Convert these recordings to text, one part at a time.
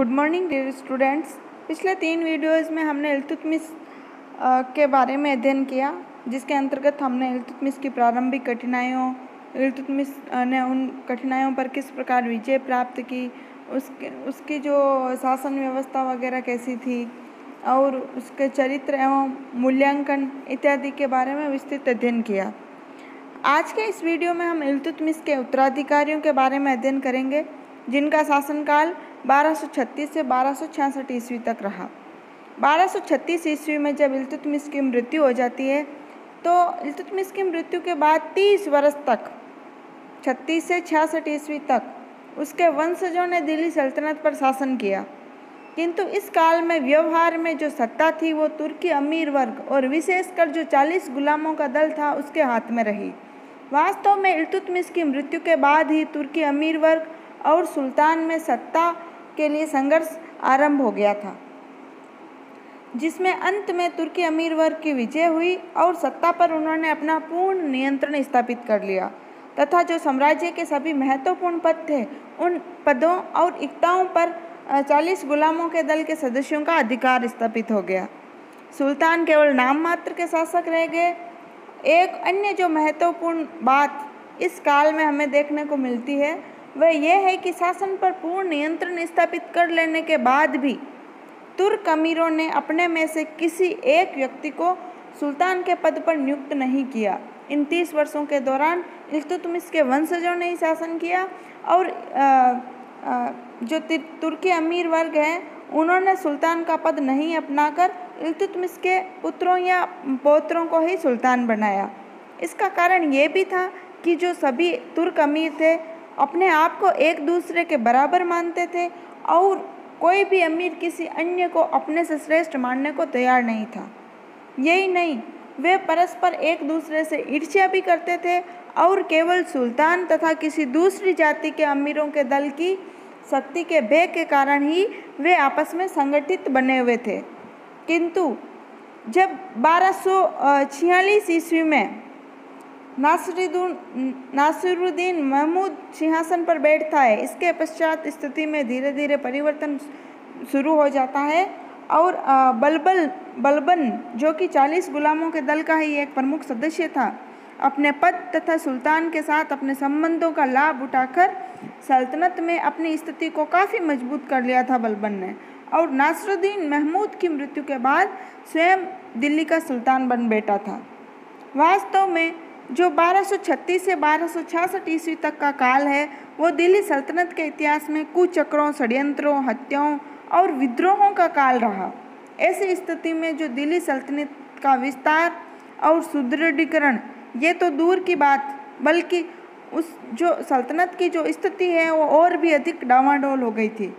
Good morning dear students. पिछले 3 videos में हमने इल्तुतमिश के बारे में अध्ययन किया, जिसके अंतर्गत हमने इल्तुतमिश की प्रारंभिक कठिनाइयों, इल्तुतमिश ने उन कठिनाइयों पर किस प्रकार विजय प्राप्त की, उसकी जो शासन व्यवस्था वगैरह कैसी थी और उसके चरित्र एवं मूल्यांकन इत्यादि के बारे में विस्तृत अध्ययन किया। आज के इस वीडियो में हम इल्तुतमिश के उत्तराधिकारियों के बारे में अध्ययन करेंगे, जिनका शासनकाल 1236 से 1266 ईस्वी तक रहा। 1236 ईस्वी में जब इल्तुतमिश की मृत्यु हो जाती है, तो इल्तुतमिश की मृत्यु के बाद 30 वर्ष तक 36 से 66 ईस्वी तक उसके वंशजों ने दिल्ली सल्तनत पर शासन किया। किंतु इस काल में व्यवहार में जो सत्ता थी वो तुर्की अमीर वर्ग और विशेषकर जो 40 गुलामों का दल था उसके हाथ में रही। वास्तव में इल्तुतमिश की मृत्यु के बाद ही तुर्की अमीर वर्ग और सुल्तान में सत्ता के लिए संघर्ष आरंभ हो गया था, जिसमें अंत में तुर्की अमीर वर्ग की विजय हुई और सत्ता पर उन्होंने अपना पूर्ण नियंत्रण स्थापित कर लिया तथा जो साम्राज्य के सभी महत्वपूर्ण पद थे उन पदों और इक्ताओं पर 40 गुलामों के दल के सदस्यों का अधिकार स्थापित हो गया। सुल्तान केवल नाम मात्र के शासक रह गए। एक अन्य जो महत्वपूर्ण बात इस काल में हमें देखने को मिलती है वह यह है कि शासन पर पूर्ण नियंत्रण स्थापित कर लेने के बाद भी तुर्क अमीरों ने अपने में से किसी एक व्यक्ति को सुल्तान के पद पर नियुक्त नहीं किया। इन 30 वर्षों के दौरान इल्तुतमिश के वंशजों ने ही शासन किया और जो तुर्की अमीर वर्ग हैं उन्होंने सुल्तान का पद नहीं अपनाकर इल्तुतमिश के पुत्रों या पौत्रों को ही सुल्तान बनाया। इसका कारण ये भी था कि जो सभी तुर्क अमीर थे अपने आप को एक दूसरे के बराबर मानते थे और कोई भी अमीर किसी अन्य को अपने से श्रेष्ठ मानने को तैयार नहीं था। यही नहीं, वे परस्पर एक दूसरे से ईर्ष्या भी करते थे और केवल सुल्तान तथा किसी दूसरी जाति के अमीरों के दल की शक्ति के भय के कारण ही वे आपस में संगठित बने हुए थे। किंतु जब 1246 ईस्वी में नासिरुद्दीन महमूद सिंहासन पर बैठता है, इसके पश्चात स्थिति में धीरे धीरे परिवर्तन शुरू हो जाता है और बलबन जो कि 40 गुलामों के दल का ही एक प्रमुख सदस्य था, अपने पद तथा सुल्तान के साथ अपने संबंधों का लाभ उठाकर सल्तनत में अपनी स्थिति को काफ़ी मजबूत कर लिया था बलबन ने, और नासिरुद्दीन महमूद की मृत्यु के बाद स्वयं दिल्ली का सुल्तान बन बैठा था। वास्तव में जो 1236 से 1266 ईस्वी तक का काल है वो दिल्ली सल्तनत के इतिहास में कुचक्रों, षड्यंत्रों, हत्याओं और विद्रोहों का काल रहा। ऐसी स्थिति में जो दिल्ली सल्तनत का विस्तार और सुदृढ़ीकरण ये तो दूर की बात, बल्कि उस जो सल्तनत की जो स्थिति है वो और भी अधिक डामाडोल हो गई थी।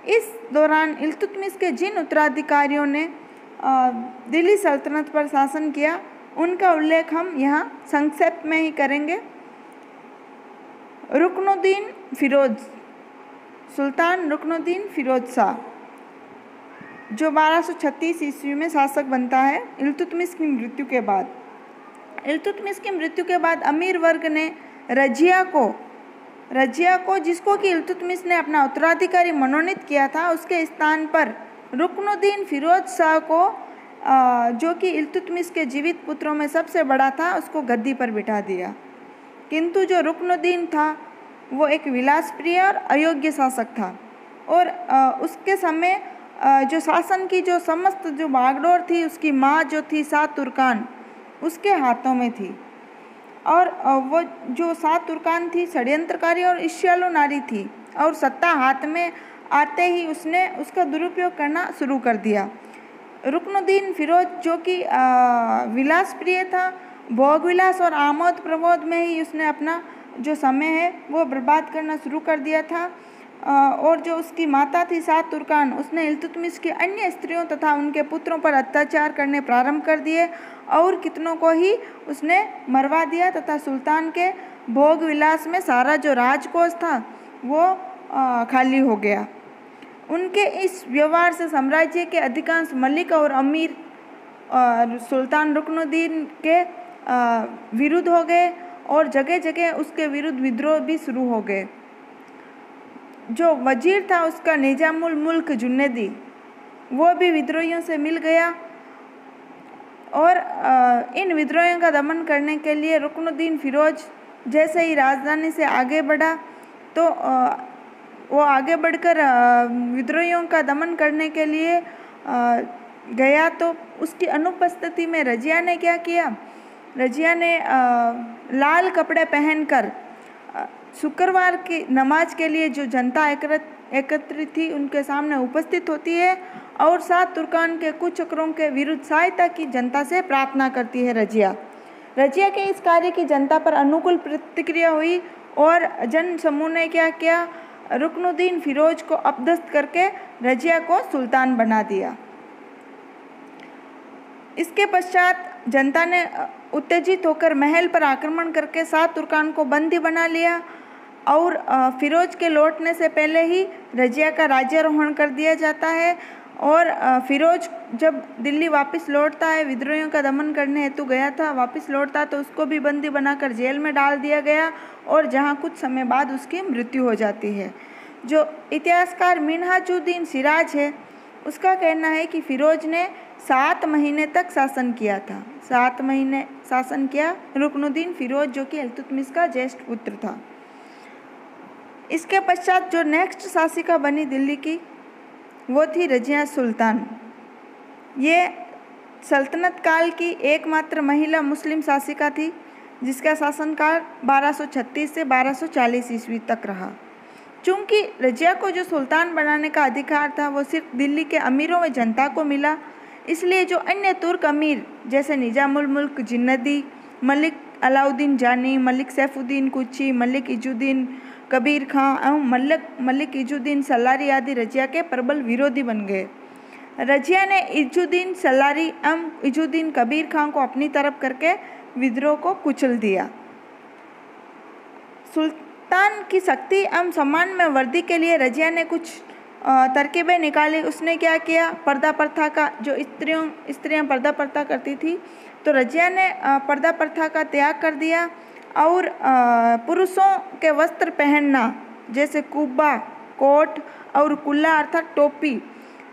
इस दौरान इल्तुतमिश के जिन उत्तराधिकारियों ने दिल्ली सल्तनत पर शासन किया उनका उल्लेख हम यहाँ संक्षेप में ही करेंगे। रुकनुद्दीन फिरोज, सुल्तान रुकनुद्दीन फिरोज शाह, जो 1236 ईस्वी में शासक बनता है इल्तुतमिश की मृत्यु के बाद। इल्तुतमिश की मृत्यु के बाद अमीर वर्ग ने रजिया को जिसको कि इल्तुतमिश ने अपना उत्तराधिकारी मनोनीत किया था, उसके स्थान पर रुकनुद्दीन फिरोज शाह को जो कि इल्तुतमिश के जीवित पुत्रों में सबसे बड़ा था उसको गद्दी पर बिठा दिया। किंतु जो रुकनुद्दीन था वो एक विलासप्रिय और अयोग्य शासक था और उसके समय जो शासन की जो समस्त जो बागडोर थी उसकी माँ जो थी शाह तुर्कान उसके हाथों में थी, और वो जो शाह तुर्कान थी षड्यंत्रकारी और ईर्ष्यालु नारी थी और सत्ता हाथ में आते ही उसने उसका दुरुपयोग करना शुरू कर दिया। रुकनुद्दीन फिरोज जो कि विलासप्रिय था, भोग विलास और आमोद प्रमोद में ही उसने अपना जो समय है वो बर्बाद करना शुरू कर दिया था, और जो उसकी माता थी शाह तुर्कान उसने इल्तुतमिश की अन्य स्त्रियों तथा उनके पुत्रों पर अत्याचार करने प्रारंभ कर दिए और कितनों को ही उसने मरवा दिया तथा सुल्तान के भोग विलास में सारा जो राजकोष था वो खाली हो गया। उनके इस व्यवहार से साम्राज्य के अधिकांश मलिक और अमीर सुल्तान रुकनुद्दीन के विरुद्ध हो गए और जगह जगह उसके विरुद्ध विद्रोह भी शुरू हो गए। जो वजीर था उसका निजामुल मुल्क जुन्नदी, वो भी विद्रोहियों से मिल गया। और इन विद्रोहियों का दमन करने के लिए रुकनुद्दीन फिरोज जैसे ही राजधानी से आगे बढ़ा तो वो आगे बढ़कर विद्रोहियों का दमन करने के लिए गया। तो उसकी अनुपस्थिति में रजिया ने क्या किया, रजिया ने लाल कपड़े पहनकर शुक्रवार की नमाज के लिए जो जनता एकत्रित थी उनके सामने उपस्थित होती है और सात तुर्कान के कुचक्रों के विरुद्ध सहायता की जनता से प्रार्थना करती है। रजिया के इस कार्य की जनता पर अनुकूल प्रतिक्रिया हुई और जन समूह ने क्या किया, रुकनुद्दीन फिरोज को अपदस्थ करके रजिया को सुल्तान बना दिया। इसके पश्चात जनता ने उत्तेजित होकर महल पर आक्रमण करके सात तुर्कान को बंदी बना लिया और फिरोज के लौटने से पहले ही रजिया का राज्यारोहण कर दिया जाता है। और फिरोज जब दिल्ली वापस लौटता है, विद्रोहियों का दमन करने हेतु गया था, वापस लौटता तो उसको भी बंदी बनाकर जेल में डाल दिया गया और जहां कुछ समय बाद उसकी मृत्यु हो जाती है। जो इतिहासकार मिन्हाजुद्दीन सिराज है उसका कहना है कि फिरोज ने 7 महीने तक शासन किया था। 7 महीने शासन किया रुकनुद्दीन फिरोज, जो कि इल्तुतमिश का ज्येष्ठ पुत्र था। इसके पश्चात जो नेक्स्ट शासिका बनी दिल्ली की वो थी रजिया सुल्तान। ये सल्तनत काल की एकमात्र महिला मुस्लिम शासिका थी जिसका शासनकाल 1236 से 1240 ईस्वी तक रहा। चूँकि रजिया को जो सुल्तान बनाने का अधिकार था वो सिर्फ दिल्ली के अमीरों व जनता को मिला, इसलिए जो अन्य तुर्क अमीर जैसे निजामुल मुल्क जिन्नदी, मलिक अलाउद्दीन जानी, मलिक सैफुद्दीन कुची, मलिक इजुद्दीन कबीर खां एवं मलिक इजुद्दीन सल्लारी आदि रजिया के प्रबल विरोधी बन गए। रजिया ने इजुद्दीन सल्लारी एवं इजुद्दीन कबीर खां को अपनी तरफ करके विद्रोह को कुचल दिया। सुल्तान की शक्ति एवं सम्मान में वृद्धि के लिए रजिया ने कुछ तरकीबें निकाली। उसने क्या किया, पर्दा प्रथा का, जो स्त्रियां पर्दा प्रथा करती थी, तो रजिया ने पर्दा प्रथा का त्याग कर दिया और पुरुषों के वस्त्र पहनना जैसे कुब्बा, कोट और कुल्ला अर्थात टोपी,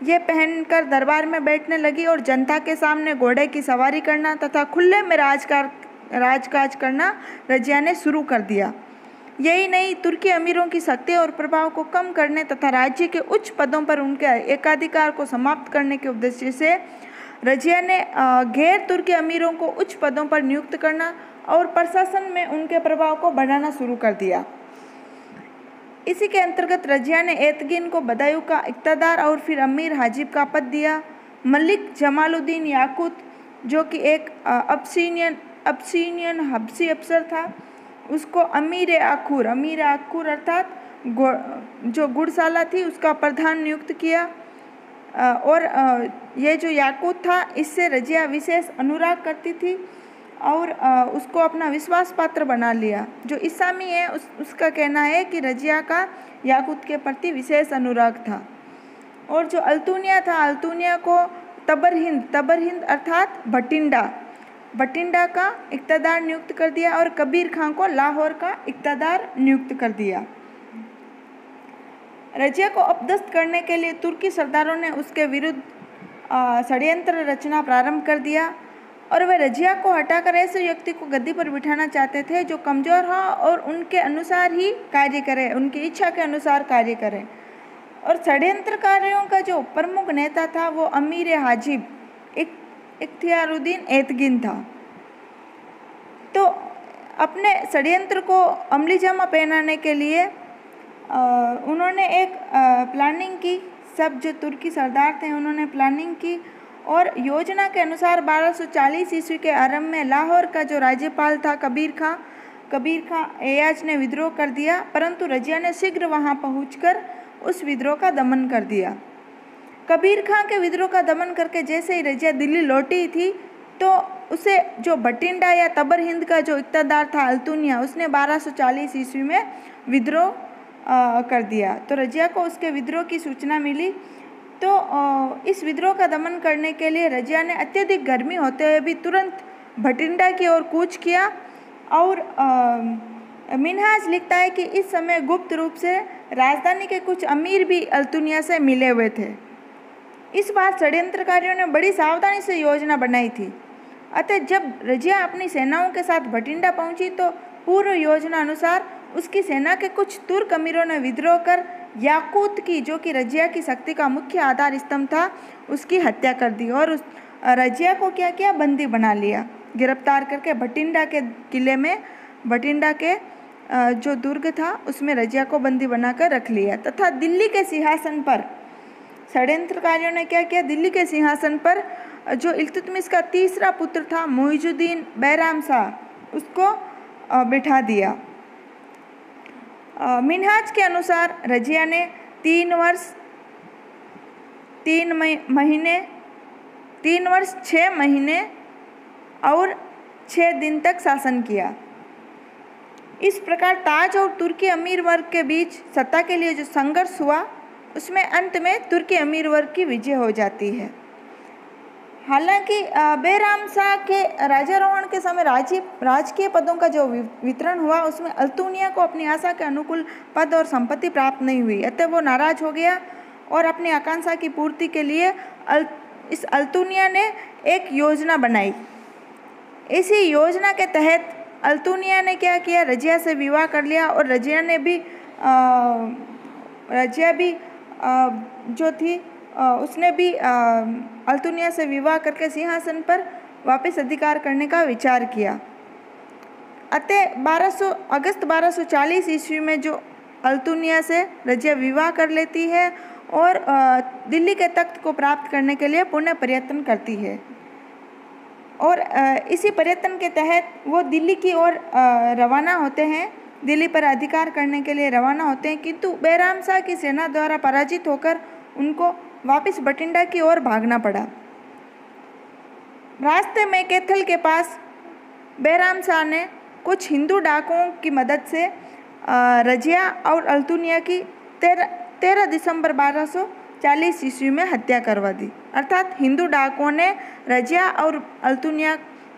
ये पहनकर दरबार में बैठने लगी और जनता के सामने घोड़े की सवारी करना तथा खुले में राजकाज करना रजिया ने शुरू कर दिया। यही नहीं, तुर्की अमीरों की शक्ति और प्रभाव को कम करने तथा राज्य के उच्च पदों पर उनके एकाधिकार को समाप्त करने के उद्देश्य से रजिया ने गैर तुर्की अमीरों को उच्च पदों पर नियुक्त करना और प्रशासन में उनके प्रभाव को बढ़ाना शुरू कर दिया। इसी के अंतर्गत रजिया ने एतगिन को बदायूं का इक़्तिदार और फिर अमीर हाजिब का पद दिया। मलिक जमालुद्दीन याकूत, जो कि एक अब्सीनियन हबसी अफसर था, उसको अमीर आखूर अर्थात जो गुड़शाला थी उसका प्रधान नियुक्त किया। और ये जो याकूत था इससे रजिया विशेष अनुराग करती थी और उसको अपना विश्वास पात्र बना लिया। जो इसामी है उसका कहना है कि रजिया का याकूत के प्रति विशेष अनुराग था। और जो अल्तुनिया था, अल्तुनिया को तबरहिंद अर्थात भटिंडा का इक़्तिदार नियुक्त कर दिया और कबीर खां को लाहौर का इक़्तिदार नियुक्त कर दिया। रजिया को अपदस्थ करने के लिए तुर्की सरदारों ने उसके विरुद्ध षड्यंत्र रचना प्रारंभ कर दिया और वे रजिया को हटाकर ऐसे व्यक्ति को गद्दी पर बिठाना चाहते थे जो कमज़ोर हो और उनके अनुसार ही कार्य करे, उनकी इच्छा के अनुसार कार्य करे। और षड्यंत्रकारियों का जो प्रमुख नेता था वो अमीर हाजिब इख्तियारुद्दीन एतगिन था। तो अपने षड्यंत्र को अमली जामा पहनाने के लिए उन्होंने एक प्लानिंग की। सब जो तुर्की सरदार थे उन्होंने प्लानिंग की और योजना के अनुसार 1240 ईस्वी के आरंभ में लाहौर का जो राज्यपाल था कबीर खां एयाज ने विद्रोह कर दिया, परंतु रजिया ने शीघ्र वहां पहुंचकर उस विद्रोह का दमन कर दिया। कबीर खां के विद्रोह का दमन करके जैसे ही रजिया दिल्ली लौटी थी तो उसे जो भटिंडा या तबरहिंद का जो इक़्तिदार था अल्तुनिया, उसने 1240 ईस्वी में विद्रोह कर दिया। तो रजिया को उसके विद्रोह की सूचना मिली। तो इस विद्रोह का दमन करने के लिए रजिया ने अत्यधिक गर्मी होते हुए भी तुरंत भटिंडा की ओर कूच किया और मिन्हाज लिखता है कि इस समय गुप्त रूप से राजधानी के कुछ अमीर भी अल्तुनिया से मिले हुए थे। इस बार षड्यंत्रकारियों ने बड़ी सावधानी से योजना बनाई थी। अतः जब रजिया अपनी सेनाओं के साथ भटिंडा पहुंची तो पूर्व योजना अनुसार उसकी सेना के कुछ तुर्क अमीरों ने विद्रोह कर याकूत की, जो कि रजिया की शक्ति का मुख्य आधार स्तंभ था, उसकी हत्या कर दी और उस रजिया को क्या किया, बंदी बना लिया। गिरफ्तार करके भटिंडा के किले में, भटिंडा के जो दुर्ग था उसमें रजिया को बंदी बनाकर रख लिया तथा दिल्ली के सिंहासन पर षड्यंत्रकारियों ने क्या किया, दिल्ली के सिंहासन पर जो इल्तुतमिश का तीसरा पुत्र था मुइजुद्दीन बैराम शाह, उसको बिठा दिया। मिन्हाज के अनुसार रजिया ने 3 वर्ष 6 महीने और 6 दिन तक शासन किया। इस प्रकार ताज और तुर्की अमीर वर्ग के बीच सत्ता के लिए जो संघर्ष हुआ उसमें अंत में तुर्की अमीर वर्ग की विजय हो जाती है। हालांकि बैराम शाह के राजारोहण के समय राजकीय पदों का जो वितरण हुआ उसमें अल्तुनिया को अपनी आशा के अनुकूल पद और संपत्ति प्राप्त नहीं हुई। अतः वो नाराज हो गया और अपनी आकांक्षा की पूर्ति के लिए इस अल्तुनिया ने एक योजना बनाई। इसी योजना के तहत अल्तुनिया ने क्या किया, रजिया से विवाह कर लिया और रजिया भी जो थी उसने भी अल्तुनिया से विवाह करके सिंहासन पर वापस अधिकार करने का विचार किया। अतः अगस्त 1240 ईस्वी में जो अल्तुनिया से रजिया विवाह कर लेती है और दिल्ली के तख्त को प्राप्त करने के लिए पुनः प्रयत्न करती है और इसी प्रयत्न के तहत वो दिल्ली की ओर रवाना होते हैं, दिल्ली पर अधिकार करने के लिए रवाना होते हैं, किंतु बैराम शाह की सेना द्वारा पराजित होकर उनको वापस भटिंडा की ओर भागना पड़ा। रास्ते में कैथल के पास बैराम शाह ने कुछ हिंदू डाकुओं की मदद से रजिया और अल्तुनिया की 13 दिसंबर 1240 ईस्वी में हत्या करवा दी। अर्थात हिंदू डाकुओं ने रजिया और अल्तुनिया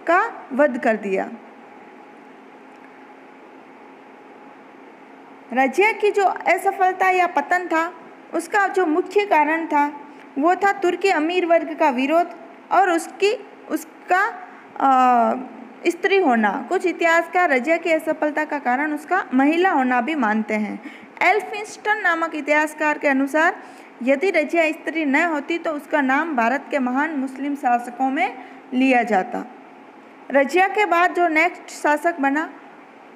का वध कर दिया। रजिया की जो असफलता या पतन था उसका जो मुख्य कारण था वो था तुर्की अमीर वर्ग का विरोध और उसका स्त्री होना। कुछ इतिहासकार रजिया की असफलता का कारण उसका महिला होना भी मानते हैं। एल्फिंस्टन नामक इतिहासकार के अनुसार यदि रजिया स्त्री न होती तो उसका नाम भारत के महान मुस्लिम शासकों में लिया जाता। रजिया के बाद जो नेक्स्ट शासक बना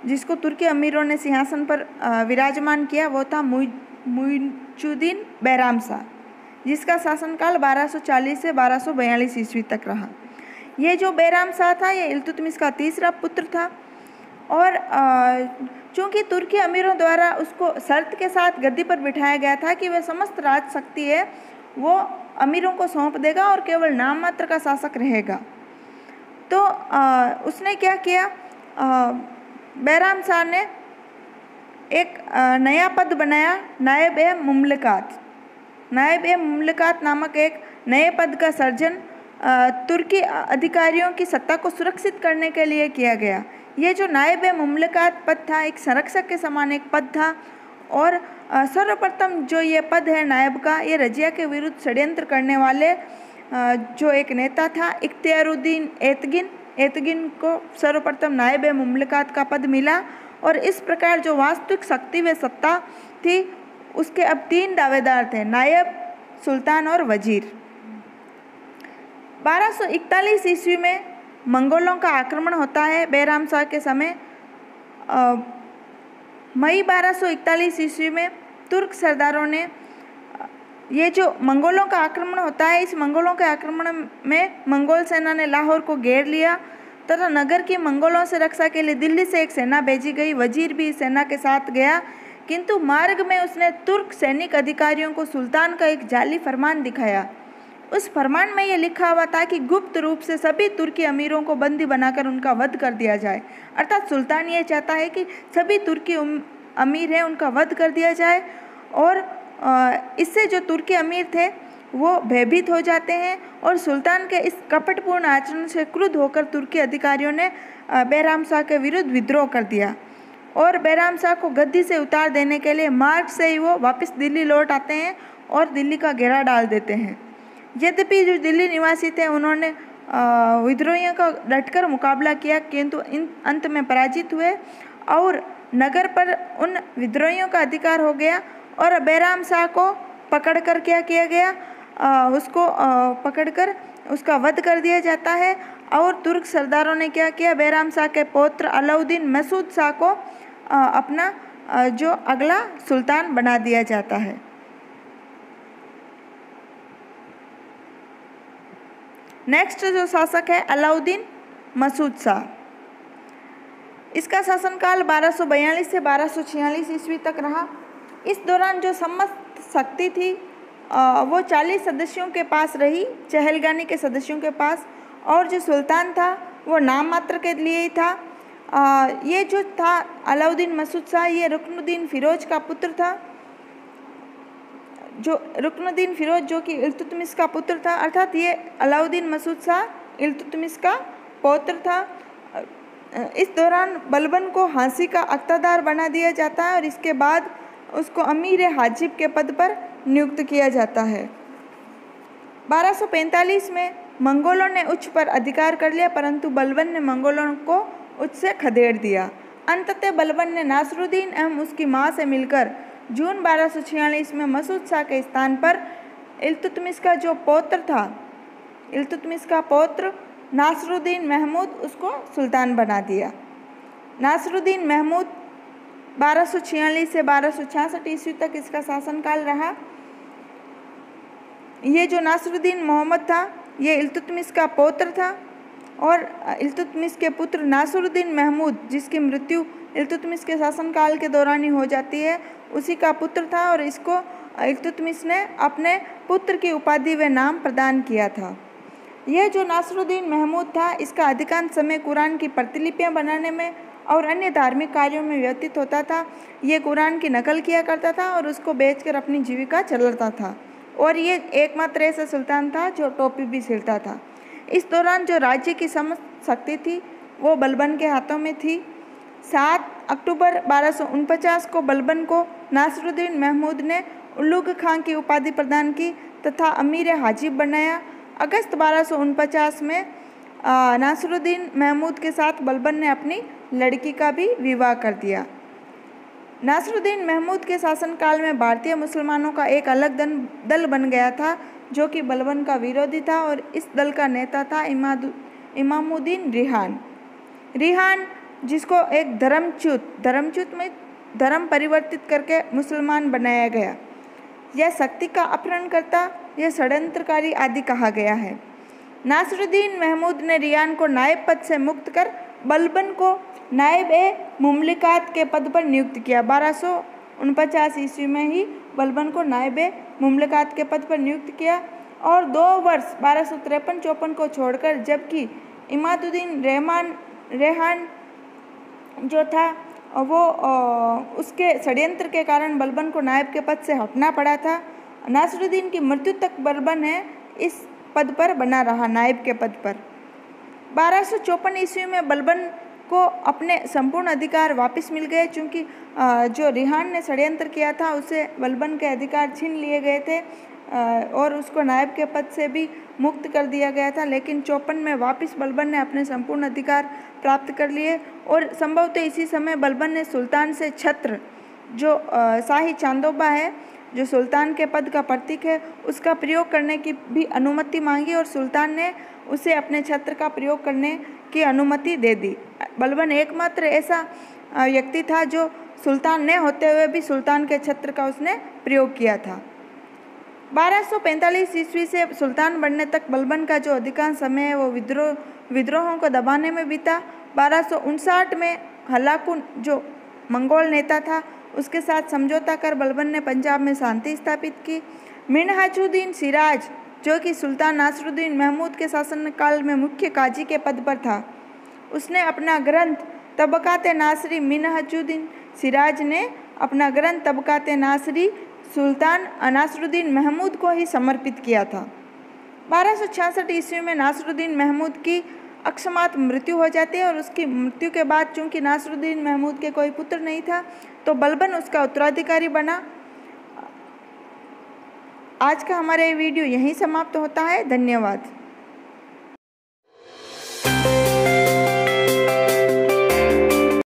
जिसको तुर्की अमीरों ने सिंहासन पर विराजमान किया वो था मुइजुद्दीन बैराम शाह, जिसका शासनकाल 1240 से 1242 ईस्वी तक रहा। ये जो बैराम शाह था ये इल्तुतमिश का तीसरा पुत्र था और चूँकि तुर्की अमीरों द्वारा उसको शर्त के साथ गद्दी पर बिठाया गया था कि वह समस्त राज शक्ति है वो अमीरों को सौंप देगा और केवल नाम मात्र का शासक रहेगा, तो उसने क्या किया, बैराम शाह ने एक नया पद बनाया, नायब-ए-मुमलकात। नायब-ए-मुमलकात नामक एक नए पद का सर्जन तुर्की अधिकारियों की सत्ता को सुरक्षित करने के लिए किया गया। ये जो नायब-ए-मुमलकात पद था एक संरक्षक के समान एक पद था और सर्वप्रथम जो ये पद है नायब का, ये रजिया के विरुद्ध षड्यंत्र करने वाले जो एक नेता था इख्तियारुद्दीन एतगिन को सर्वप्रथम नायब-ए-मुमलकात का पद मिला और इस प्रकार जो वास्तविक शक्ति व सत्ता थी उसके अब 3 दावेदार थे, नायब, सुल्तान और वजीर। 1241 ईस्वी में मंगोलों का आक्रमण होता है बैराम शाह के समय। मई 1241 ईस्वी में तुर्क सरदारों ने ये जो मंगोलों का आक्रमण होता है, इस मंगोलों के आक्रमण में मंगोल सेना ने लाहौर को घेर लिया तथा नगर की मंगोलों से रक्षा के लिए दिल्ली से एक सेना भेजी गई। वजीर भी इस सेना के साथ गया, किंतु मार्ग में उसने तुर्क सैनिक अधिकारियों को सुल्तान का एक जाली फरमान दिखाया। उस फरमान में ये लिखा हुआ था कि गुप्त रूप से सभी तुर्की अमीरों को बंदी बनाकर उनका वध कर दिया जाए। अर्थात सुल्तान ये चाहता है कि सभी तुर्की अमीर हैं उनका वध कर दिया जाए और इससे जो तुर्की अमीर थे वो भयभीत हो जाते हैं और सुल्तान के इस कपटपूर्ण आचरण से क्रुद्ध होकर तुर्की अधिकारियों ने बैराम शाह के विरुद्ध विद्रोह कर दिया और बैराम शाह को गद्दी से उतार देने के लिए मार्च से ही वो वापस दिल्ली लौट आते हैं और दिल्ली का घेरा डाल देते हैं। यद्यपि जो दिल्ली निवासी थे उन्होंने विद्रोहियों का डटकर मुकाबला किया, किंतु इन अंत में पराजित हुए और नगर पर उन विद्रोहियों का अधिकार हो गया और बैराम शाह को पकड़कर क्या किया गया, उसको पकड़कर उसका वध कर दिया जाता है। और तुर्क सरदारों ने क्या किया, बैराम शाह के पौत्र अलाउद्दीन मसूद शाह को अपना जो अगला सुल्तान बना दिया जाता है। नेक्स्ट जो शासक है अलाउद्दीन मसूद शाह, इसका शासनकाल 1242 से 1246 ईस्वी तक रहा। इस दौरान जो समस्त शक्ति थी वो 40 सदस्यों के पास रही, चहलगानी के सदस्यों के पास, और जो सुल्तान था वो नाम मात्र के लिए ही था। ये जो था अलाउद्दीन मसूद शाह, ये रुकनुद्दीन फिरोज का पुत्र था। जो रुकनुद्दीन फिरोज जो कि इल्तुतमिश का पुत्र था, अर्थात ये अलाउद्दीन मसूद शाह इल्तुतमिश का पौत्र था। इस दौरान बलबन को हांसी का अख्तादार बना दिया जाता है और इसके बाद उसको अमीर हाजिब के पद पर नियुक्त किया जाता है। 1245 में मंगोलों ने उच्च पर अधिकार कर लिया, परंतु बलबन ने मंगोलों को उच्च से खदेड़ दिया। अंततः बलबन ने नासरुद्दीन एवं उसकी मां से मिलकर जून 1246 में मसूद शाह के स्थान पर इल्तुतमिश का जो पौत्र था, इल्तुतमिश का पौत्र नासरुद्दीन महमूद, उसको सुल्तान बना दिया। नासरुद्दीन महमूद 1246 से 1266 ईस्वी तक इसका शासनकाल रहा। ये जो नासरुद्दीन मोहम्मद था ये इल्तुतमिश का पौत्र था और इल्तुतमिश के पुत्र नासरुद्दीन महमूद, जिसकी मृत्यु इल्तुतमिश के शासनकाल के दौरान ही हो जाती है, उसी का पुत्र था और इसको इल्तुतमिश ने अपने पुत्र की उपाधि व नाम प्रदान किया था। यह जो नासरुद्दीन महमूद था इसका अधिकांश समय कुरान की प्रतिलिपियां बनाने में और अन्य धार्मिक कार्यों में व्यतीत होता था। ये कुरान की नकल किया करता था और उसको बेचकर अपनी जीविका चलाता था और ये एकमात्र ऐसा सुल्तान था जो टोपी भी सिलता था। इस दौरान जो राज्य की समस्त शक्ति थी वो बलबन के हाथों में थी। 7 अक्टूबर 1249 को बलबन को नासरुद्दीन महमूद ने उल्लुग खां की उपाधि प्रदान की तथा अमीर हाजिब बनाया। अगस्त 1249 में नासरुद्दीन महमूद के साथ बलबन ने अपनी लड़की का भी विवाह कर दिया। नासरुद्दीन महमूद के शासनकाल में भारतीय मुसलमानों का एक अलग दल बन गया था जो कि बलबन का विरोधी था और इस दल का नेता था इमामुद्दीन रिहान। रिहान जिसको एक धर्मच्युत में धर्म परिवर्तित करके मुसलमान बनाया गया, यह शक्ति का अपहरणकर्ता, यह षड्यंत्रकारी आदि कहा गया है। नासरुद्दीन महमूद ने रियान को नायब पद से मुक्त कर बलबन को नायब-ए-मुमलिकात के पद पर नियुक्त किया। 1249 ईस्वी में ही बलबन को नायब-ए-मुमलिकात के पद पर नियुक्त किया और 2 वर्ष 1253-54 को छोड़कर, जबकि इमादुद्दीन रेहान जो था वो उसके षड्यंत्र के कारण बलबन को नायब के पद से हटना पड़ा था। नासरुद्दीन की मृत्यु तक बलबन है इस पद पर बना रहा, नायब के पद पर। 1254 ईस्वी में बलबन को अपने संपूर्ण अधिकार वापस मिल गए, चूँकि जो रिहान ने षड्यंत्र किया था उसे बलबन के अधिकार छीन लिए गए थे और उसको नायब के पद से भी मुक्त कर दिया गया था। लेकिन 54 में वापस बलबन ने अपने संपूर्ण अधिकार प्राप्त कर लिए और संभवतः इसी समय बलबन ने सुल्तान से छत्र, जो शाही चांदोबा है, जो सुल्तान के पद का प्रतीक है, उसका प्रयोग करने की भी अनुमति मांगी और सुल्तान ने उसे अपने छत्र का प्रयोग करने की अनुमति दे दी। बलबन एकमात्र ऐसा व्यक्ति था जो सुल्तान न होते हुए भी सुल्तान के छत्र का उसने प्रयोग किया था। 1245 ईस्वी से सुल्तान बनने तक बलबन का जो अधिकांश समय है वो विद्रोहों को दबाने में बीता। 1259 में हलाकू जो मंगोल नेता था उसके साथ समझौता कर बलबन ने पंजाब में शांति स्थापित की। मिन्हाजुद्दीन सिराज जो कि सुल्तान नासरुद्दीन महमूद के शासनकाल में मुख्य काजी के पद पर था, उसने अपना ग्रंथ तबकात नासरी मिन्हाजुद्दीन सिराज ने अपना ग्रंथ तबकात नासरी सुल्तान नासरुद्दीन महमूद को ही समर्पित किया था। 1266 ईस्वी में नासरुद्दीन महमूद की अकस्मात मृत्यु हो जाती है और उसकी मृत्यु के बाद चूँकि नासिरुद्दीन महमूद के कोई पुत्र नहीं था तो बलबन उसका उत्तराधिकारी बना। आज का हमारा ये वीडियो यहीं समाप्त होता है। धन्यवाद।